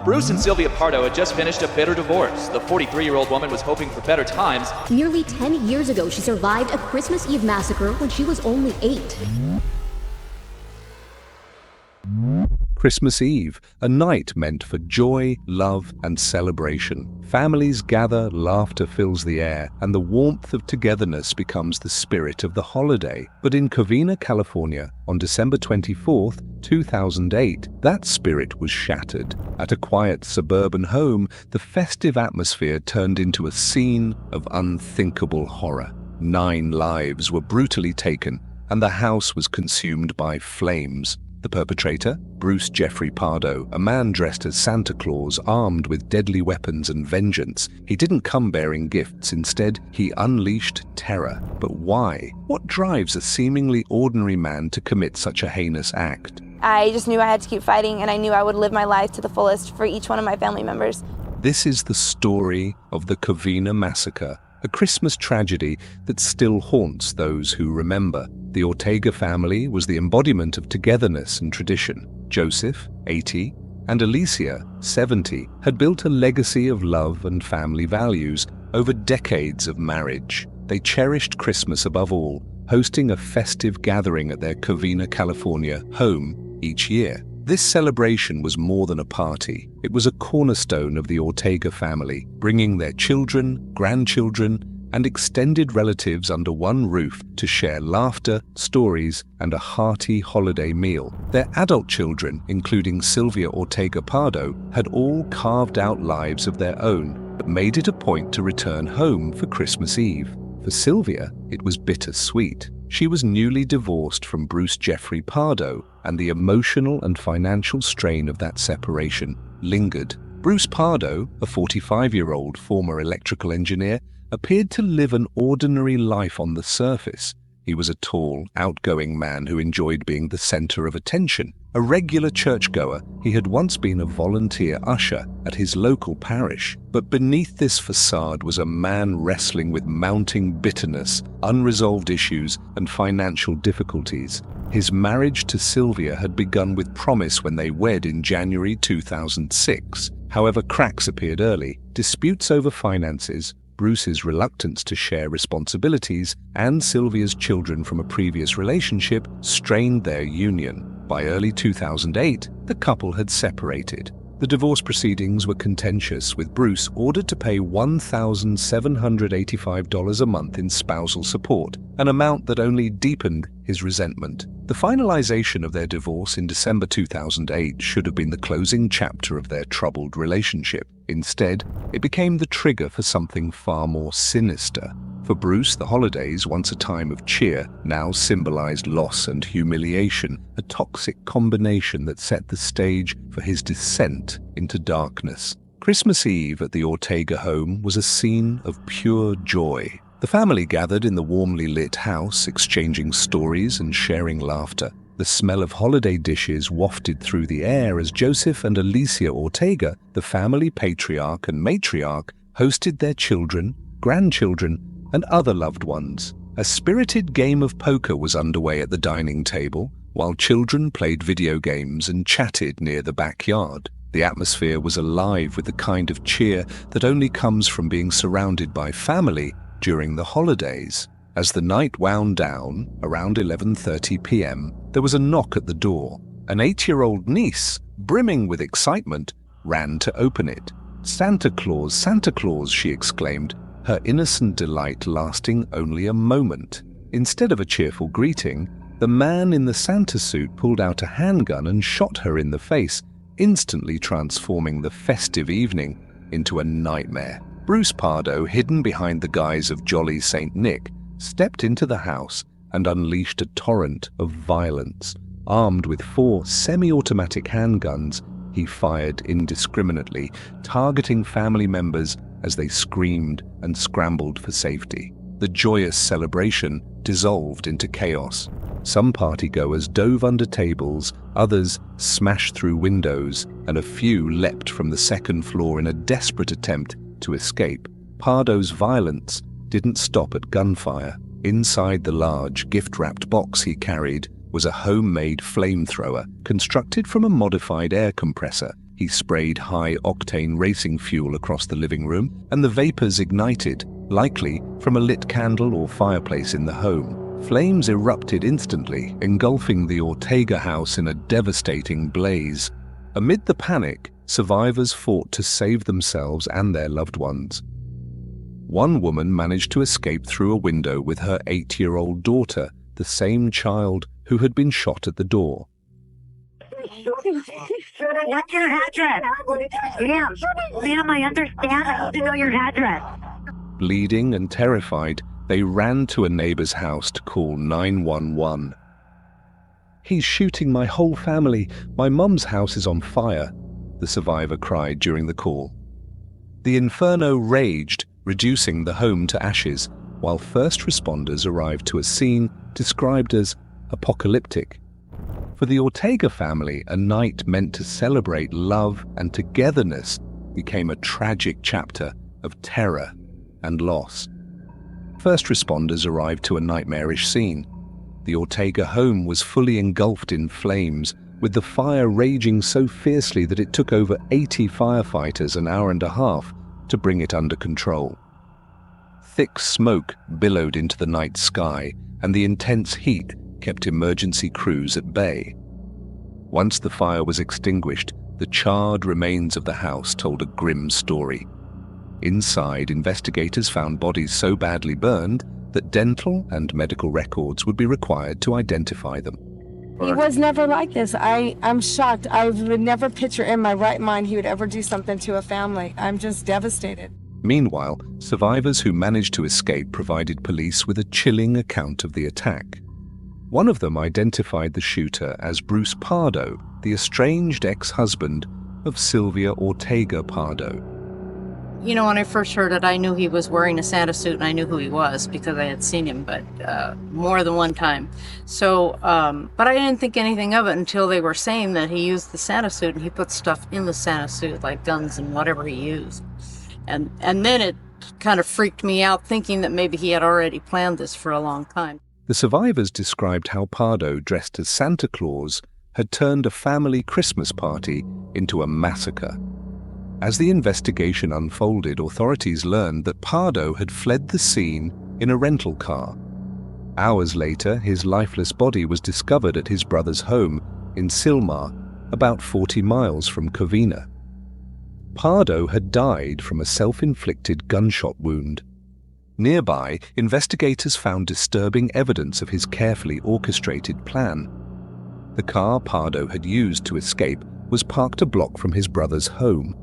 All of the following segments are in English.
Bruce and Sylvia Pardo had just finished a bitter divorce. The 43-year-old woman was hoping for better times. Nearly 10 years ago, she survived a Christmas Eve massacre when she was only 8. Christmas Eve, a night meant for joy, love, and celebration. Families gather, laughter fills the air, and the warmth of togetherness becomes the spirit of the holiday. But in Covina, California, on December 24th, 2008, that spirit was shattered. At a quiet suburban home, the festive atmosphere turned into a scene of unthinkable horror. 9 lives were brutally taken, and the house was consumed by flames. The perpetrator, Bruce Jeffrey Pardo, a man dressed as Santa Claus, armed with deadly weapons and vengeance. He didn't come bearing gifts. Instead, he unleashed terror. But why? What drives a seemingly ordinary man to commit such a heinous act? I just knew I had to keep fighting, and I knew I would live my life to the fullest for each one of my family members. This is the story of the Covina Massacre, a Christmas tragedy that still haunts those who remember. The Ortega family was the embodiment of togetherness and tradition. Joseph, 80, and Alicia, 70, had built a legacy of love and family values over decades of marriage. They cherished Christmas above all, hosting a festive gathering at their Covina, California home each year. This celebration was more than a party. It was a cornerstone of the Ortega family, bringing their children, grandchildren, and extended relatives under one roof to share laughter, stories, and a hearty holiday meal. Their adult children, including Sylvia Ortega Pardo, had all carved out lives of their own, but made it a point to return home for Christmas Eve. For Sylvia, it was bittersweet. She was newly divorced from Bruce Jeffrey Pardo, and the emotional and financial strain of that separation lingered. Bruce Pardo, a 45-year-old former electrical engineer, appeared to live an ordinary life on the surface. He was a tall, outgoing man who enjoyed being the center of attention. A regular churchgoer, he had once been a volunteer usher at his local parish. But beneath this facade was a man wrestling with mounting bitterness, unresolved issues, and financial difficulties. His marriage to Sylvia had begun with promise when they wed in January 2006. However, cracks appeared early. Disputes over finances, Bruce's reluctance to share responsibilities, and Sylvia's children from a previous relationship strained their union. By early 2008, the couple had separated. The divorce proceedings were contentious, with Bruce ordered to pay $1,785 a month in spousal support, an amount that only deepened his resentment. The finalization of their divorce in December 2008 should have been the closing chapter of their troubled relationship. Instead, it became the trigger for something far more sinister. For Bruce, the holidays, once a time of cheer, now symbolized loss and humiliation, a toxic combination that set the stage for his descent into darkness. Christmas Eve at the Ortega home was a scene of pure joy. The family gathered in the warmly lit house, exchanging stories and sharing laughter. The smell of holiday dishes wafted through the air as Joseph and Alicia Ortega, the family patriarch and matriarch, hosted their children, grandchildren, and other loved ones. A spirited game of poker was underway at the dining table, while children played video games and chatted near the backyard. The atmosphere was alive with the kind of cheer that only comes from being surrounded by family during the holidays. As the night wound down, around 11:30 p.m., there was a knock at the door. An 8-year-old niece, brimming with excitement, ran to open it. "Santa Claus, Santa Claus," she exclaimed, her innocent delight lasting only a moment. Instead of a cheerful greeting, the man in the Santa suit pulled out a handgun and shot her in the face, instantly transforming the festive evening into a nightmare. Bruce Pardo, hidden behind the guise of Jolly Saint Nick, stepped into the house and unleashed a torrent of violence. Armed with 4 semi-automatic handguns, he fired indiscriminately, targeting family members as they screamed and scrambled for safety. The joyous celebration dissolved into chaos. Some partygoers dove under tables, others smashed through windows, and a few leapt from the second floor in a desperate attempt to escape. Pardo's violence didn't stop at gunfire. Inside the large, gift-wrapped box he carried was a homemade flamethrower constructed from a modified air compressor. He sprayed high-octane racing fuel across the living room, and the vapors ignited, likely from a lit candle or fireplace in the home. Flames erupted instantly, engulfing the Ortega house in a devastating blaze. Amid the panic, survivors fought to save themselves and their loved ones. One woman managed to escape through a window with her 8-year-old daughter, the same child who had been shot at the door. What's your address? Ma'am, I understand. I need to know your address. Bleeding and terrified, they ran to a neighbor's house to call 911. "He's shooting my whole family. My mum's house is on fire," the survivor cried during the call. The inferno raged, reducing the home to ashes, while first responders arrived to a scene described as apocalyptic. For the Ortega family, a night meant to celebrate love and togetherness became a tragic chapter of terror and loss. First responders arrived to a nightmarish scene. The Ortega home was fully engulfed in flames, with the fire raging so fiercely that it took over 80 firefighters an hour and a half to bring it under control. Thick smoke billowed into the night sky, and the intense heat kept emergency crews at bay. Once the fire was extinguished, the charred remains of the house told a grim story. Inside, investigators found bodies so badly burned that dental and medical records would be required to identify them. He was never like this. I'm shocked. I would never picture in my right mind he would ever do something to a family. I'm just devastated. Meanwhile, survivors who managed to escape provided police with a chilling account of the attack. One of them identified the shooter as Bruce Pardo, the estranged ex-husband of Sylvia Ortega Pardo. You know, when I first heard it, I knew he was wearing a Santa suit, and I knew who he was because I had seen him, but more than one time. So, but I didn't think anything of it until they were saying that he used the Santa suit and he put stuff in the Santa suit, like guns and whatever he used. And then it kind of freaked me out, thinking that maybe he had already planned this for a long time. The survivors described how Pardo, dressed as Santa Claus, had turned a family Christmas party into a massacre. As the investigation unfolded, authorities learned that Pardo had fled the scene in a rental car. Hours later, his lifeless body was discovered at his brother's home in Silmar, about 40 miles from Covina. Pardo had died from a self-inflicted gunshot wound. Nearby, investigators found disturbing evidence of his carefully orchestrated plan. The car Pardo had used to escape was parked a block from his brother's home.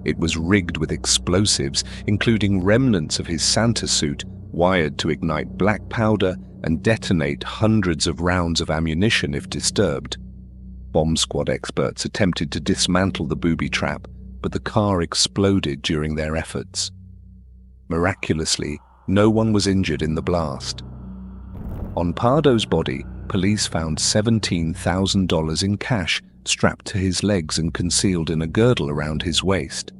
It was rigged with explosives, including remnants of his Santa suit, wired to ignite black powder and detonate hundreds of rounds of ammunition if disturbed. Bomb squad experts attempted to dismantle the booby trap, but the car exploded during their efforts. Miraculously, no one was injured in the blast. On Pardo's body, police found $17,000 in cash strapped to his legs and concealed in a girdle around his waist.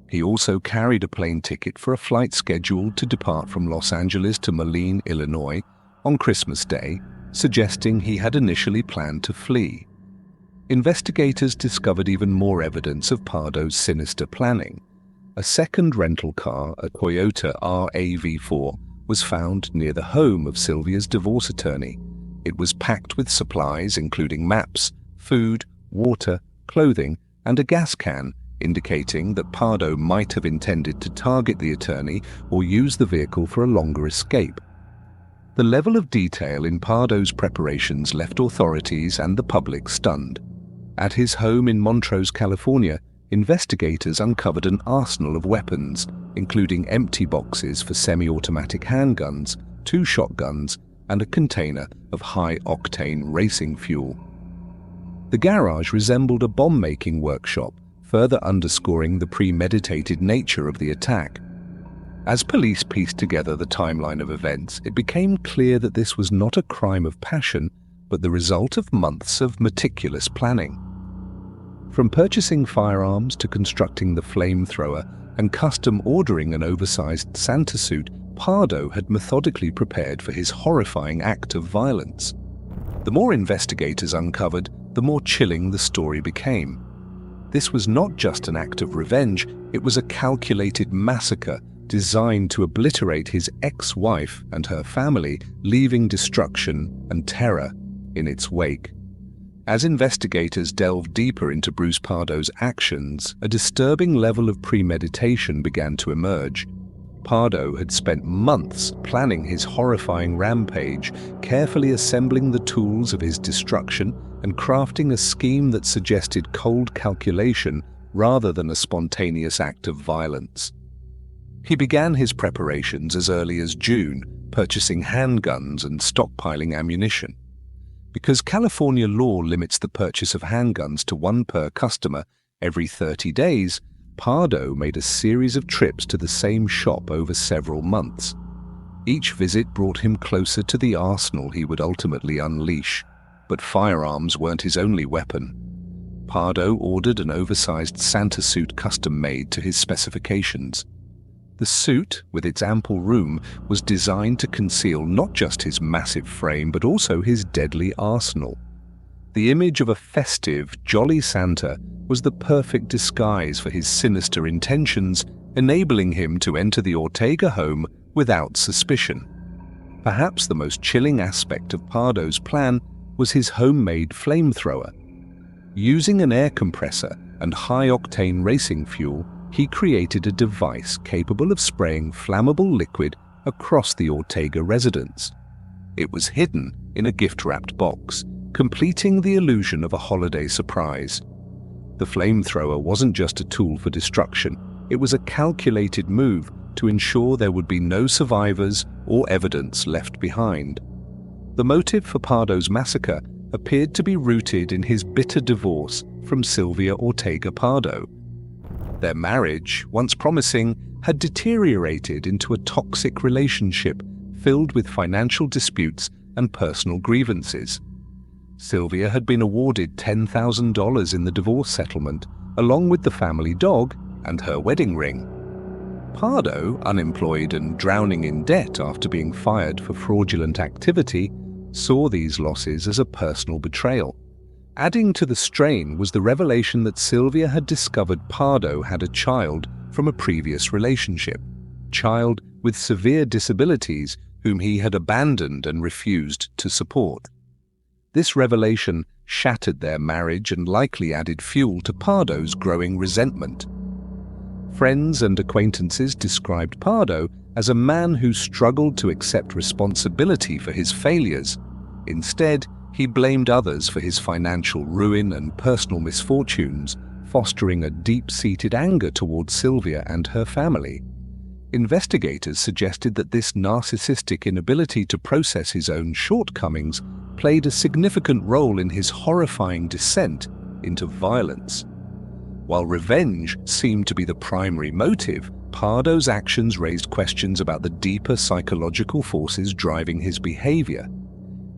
He also carried a plane ticket for a flight scheduled to depart from Los Angeles to Moline, Illinois, on Christmas Day, suggesting he had initially planned to flee. Investigators discovered even more evidence of Pardo's sinister planning. A second rental car, a Toyota RAV4, was found near the home of Sylvia's divorce attorney. It was packed with supplies including maps, food, water, clothing, and a gas can, indicating that Pardo might have intended to target the attorney or use the vehicle for a longer escape. The level of detail in Pardo's preparations left authorities and the public stunned. At his home in Montrose, California, investigators uncovered an arsenal of weapons, including empty boxes for semi-automatic handguns, 2 shotguns, and a container of high-octane racing fuel. The garage resembled a bomb-making workshop, further underscoring the premeditated nature of the attack. As police pieced together the timeline of events, it became clear that this was not a crime of passion, but the result of months of meticulous planning. From purchasing firearms to constructing the flamethrower and custom ordering an oversized Santa suit, Pardo had methodically prepared for his horrifying act of violence. The more investigators uncovered, the more chilling the story became. This was not just an act of revenge, it was a calculated massacre designed to obliterate his ex-wife and her family, leaving destruction and terror in its wake. As investigators delved deeper into Bruce Pardo's actions, a disturbing level of premeditation began to emerge. Pardo had spent months planning his horrifying rampage, carefully assembling the tools of his destruction and crafting a scheme that suggested cold calculation rather than a spontaneous act of violence. He began his preparations as early as June, purchasing handguns and stockpiling ammunition. Because California law limits the purchase of handguns to one per customer every 30 days, Pardo made a series of trips to the same shop over several months. Each visit brought him closer to the arsenal he would ultimately unleash, but firearms weren't his only weapon. Pardo ordered an oversized Santa suit custom-made to his specifications. The suit, with its ample room, was designed to conceal not just his massive frame but also his deadly arsenal. The image of a festive, jolly Santa was the perfect disguise for his sinister intentions, enabling him to enter the Ortega home without suspicion. Perhaps the most chilling aspect of Pardo's plan was his homemade flamethrower. Using an air compressor and high-octane racing fuel, he created a device capable of spraying flammable liquid across the Ortega residence. It was hidden in a gift-wrapped box, completing the illusion of a holiday surprise. The flamethrower wasn't just a tool for destruction, it was a calculated move to ensure there would be no survivors or evidence left behind. The motive for Pardo's massacre appeared to be rooted in his bitter divorce from Sylvia Ortega Pardo. Their marriage, once promising, had deteriorated into a toxic relationship filled with financial disputes and personal grievances. Sylvia had been awarded $10,000 in the divorce settlement, along with the family dog and her wedding ring. Pardo, unemployed and drowning in debt after being fired for fraudulent activity, saw these losses as a personal betrayal. Adding to the strain was the revelation that Sylvia had discovered Pardo had a child from a previous relationship, child with severe disabilities whom he had abandoned and refused to support. This revelation shattered their marriage and likely added fuel to Pardo's growing resentment. Friends and acquaintances described Pardo as a man who struggled to accept responsibility for his failures. Instead, he blamed others for his financial ruin and personal misfortunes, fostering a deep-seated anger towards Sylvia and her family. Investigators suggested that this narcissistic inability to process his own shortcomings played a significant role in his horrifying descent into violence. While revenge seemed to be the primary motive, Pardo's actions raised questions about the deeper psychological forces driving his behavior.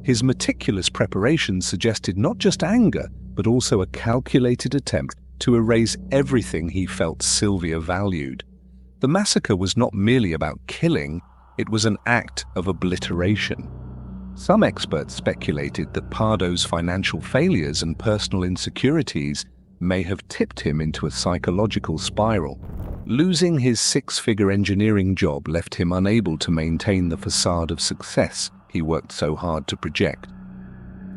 His meticulous preparations suggested not just anger, but also a calculated attempt to erase everything he felt Sylvia valued. The massacre was not merely about killing, it was an act of obliteration. Some experts speculated that Pardo's financial failures and personal insecurities may have tipped him into a psychological spiral. Losing his six-figure engineering job left him unable to maintain the facade of success he worked so hard to project.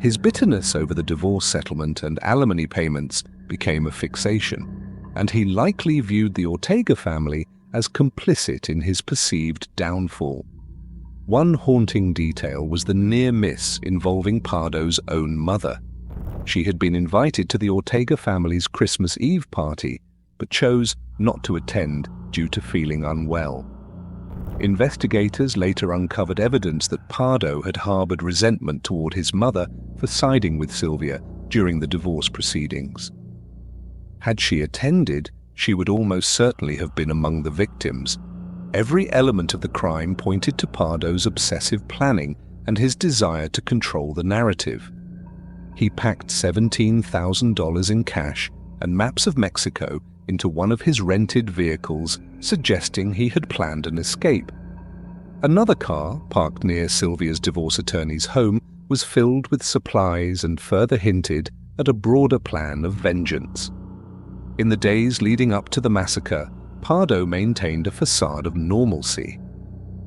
His bitterness over the divorce settlement and alimony payments became a fixation, and he likely viewed the Ortega family as complicit in his perceived downfall. One haunting detail was the near miss involving Pardo's own mother. She had been invited to the Ortega family's Christmas Eve party, but chose not to attend due to feeling unwell. Investigators later uncovered evidence that Pardo had harbored resentment toward his mother for siding with Sylvia during the divorce proceedings. Had she attended, she would almost certainly have been among the victims. Every element of the crime pointed to Pardo's obsessive planning and his desire to control the narrative. He packed $17,000 in cash and maps of Mexico into one of his rented vehicles, suggesting he had planned an escape. Another car, parked near Sylvia's divorce attorney's home, was filled with supplies and further hinted at a broader plan of vengeance. In the days leading up to the massacre, Pardo maintained a facade of normalcy.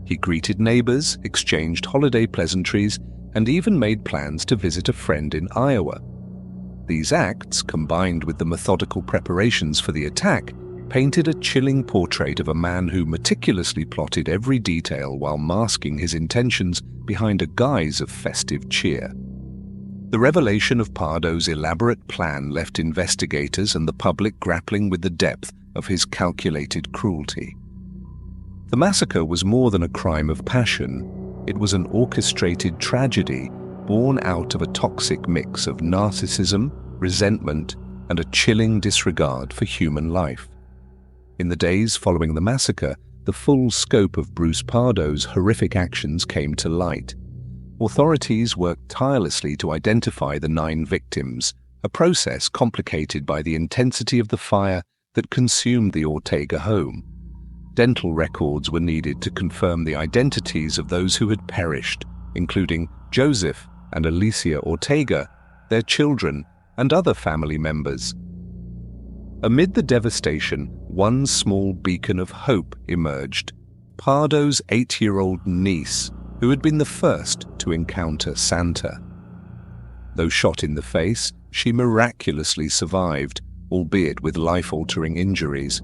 He greeted neighbors, exchanged holiday pleasantries, and even made plans to visit a friend in Iowa. These acts, combined with the methodical preparations for the attack, painted a chilling portrait of a man who meticulously plotted every detail while masking his intentions behind a guise of festive cheer. The revelation of Pardo's elaborate plan left investigators and the public grappling with the depth of his calculated cruelty. The massacre was more than a crime of passion. It was an orchestrated tragedy born out of a toxic mix of narcissism, resentment, and a chilling disregard for human life. In the days following the massacre, the full scope of Bruce Pardo's horrific actions came to light. Authorities worked tirelessly to identify the 9 victims, a process complicated by the intensity of the fire that consumed the Ortega home. Dental records were needed to confirm the identities of those who had perished, including Joseph and Alicia Ortega, their children, and other family members. Amid the devastation, one small beacon of hope emerged: Pardo's 8-year-old niece, who had been the first to encounter Santa. Though shot in the face, she miraculously survived, albeit with life-altering injuries.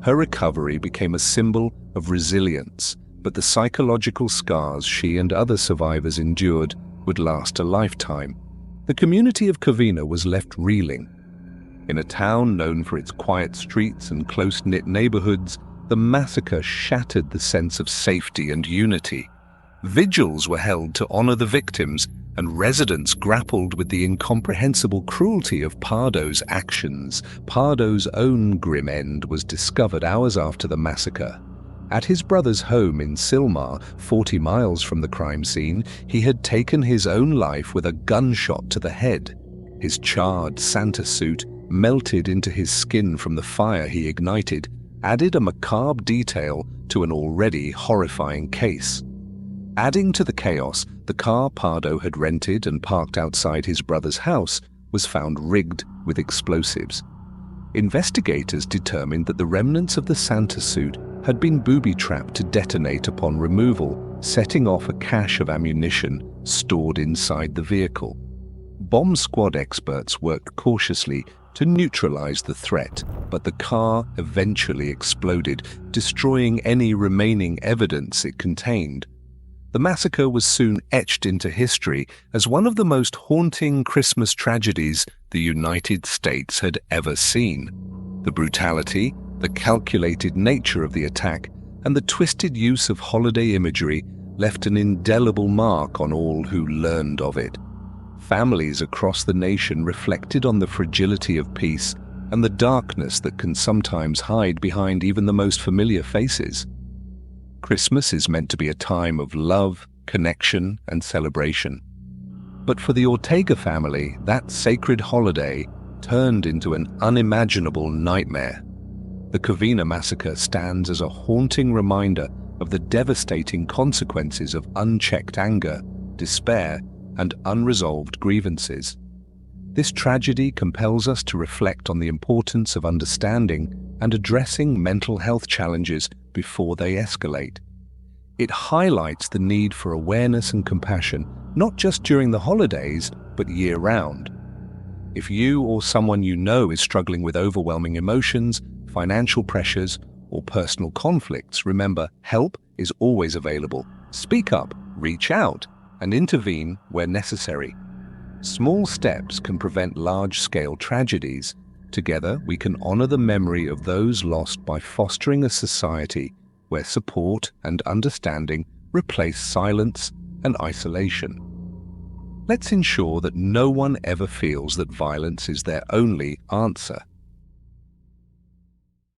Her recovery became a symbol of resilience, but the psychological scars she and other survivors endured would last a lifetime. The community of Covina was left reeling. In a town known for its quiet streets and close-knit neighborhoods, the massacre shattered the sense of safety and unity. Vigils were held to honor the victims, and residents grappled with the incomprehensible cruelty of Pardo's actions. Pardo's own grim end was discovered hours after the massacre. At his brother's home in Silmar, 40 miles from the crime scene, he had taken his own life with a gunshot to the head. His charred Santa suit, melted into his skin from the fire he ignited, added a macabre detail to an already horrifying case. Adding to the chaos, the car Pardo had rented and parked outside his brother's house was found rigged with explosives. Investigators determined that the remnants of the Santa suit had been booby-trapped to detonate upon removal, setting off a cache of ammunition stored inside the vehicle. Bomb squad experts worked cautiously to neutralize the threat, but the car eventually exploded, destroying any remaining evidence it contained. The massacre was soon etched into history as one of the most haunting Christmas tragedies the United States had ever seen. The brutality, the calculated nature of the attack, and the twisted use of holiday imagery left an indelible mark on all who learned of it. Families across the nation reflected on the fragility of peace and the darkness that can sometimes hide behind even the most familiar faces. Christmas is meant to be a time of love, connection, and celebration. But for the Ortega family, that sacred holiday turned into an unimaginable nightmare. The Covina Massacre stands as a haunting reminder of the devastating consequences of unchecked anger, despair, and unresolved grievances. This tragedy compels us to reflect on the importance of understanding and addressing mental health challenges before they escalate. It highlights the need for awareness and compassion, not just during the holidays, but year-round. If you or someone you know is struggling with overwhelming emotions, financial pressures, or personal conflicts, remember, help is always available. Speak up, reach out, and intervene where necessary. Small steps can prevent large-scale tragedies. Together, we can honor the memory of those lost by fostering a society where support and understanding replace silence and isolation. Let's ensure that no one ever feels that violence is their only answer.